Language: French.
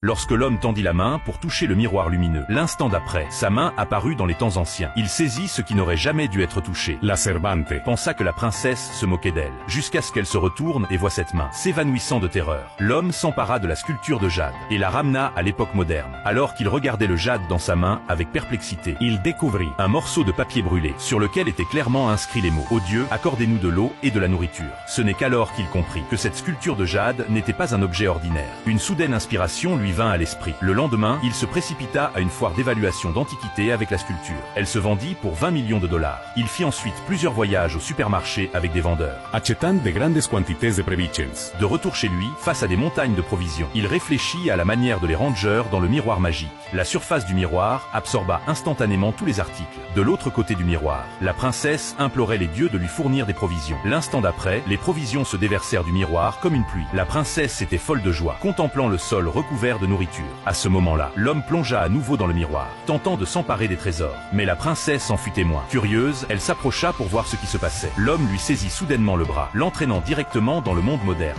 Lorsque l'homme tendit la main pour toucher le miroir lumineux, l'instant d'après, sa main apparut dans les temps anciens. Il saisit ce qui n'aurait jamais dû être touché. La servante Pensa que la princesse se moquait d'elle, jusqu'à ce qu'elle se retourne et voit cette main. S'évanouissant de terreur, l'homme s'empara de la sculpture de jade et la ramena à l'époque moderne. Alors qu'il regardait le jade dans sa main avec perplexité, il découvrit un morceau de papier brûlé, sur lequel étaient clairement inscrits les mots « Ô Dieu, accordez-nous de l'eau et de la nourriture ». Ce n'est qu'alors qu'il comprit que cette sculpture de jade n'était pas un objet ordinaire. Une soudaine inspiration lui vint à l'esprit. Le lendemain, il se précipita à une foire d'évaluation d'antiquités avec la sculpture. Elle se vendit pour 20 millions de dollars. Il fit ensuite plusieurs voyages au supermarché avec des vendeurs. achetant de grandes quantités de provisions. De retour chez lui, face à des montagnes de provisions, il réfléchit à la manière de les ranger dans le miroir magique. La surface du miroir absorba instantanément tous les articles. De l'autre côté du miroir, la princesse implorait les dieux de lui fournir des provisions. L'instant d'après, les provisions se déversèrent du miroir comme une pluie. La princesse était folle de joie, contemplant le sol recouvert de nourriture. À ce moment-là, l'homme plongea à nouveau dans le miroir, tentant de s'emparer des trésors. Mais la princesse en fut témoin. Curieuse, elle s'approcha pour voir ce qui se passait. L'homme lui saisit soudainement le bras, l'entraînant directement dans le monde moderne.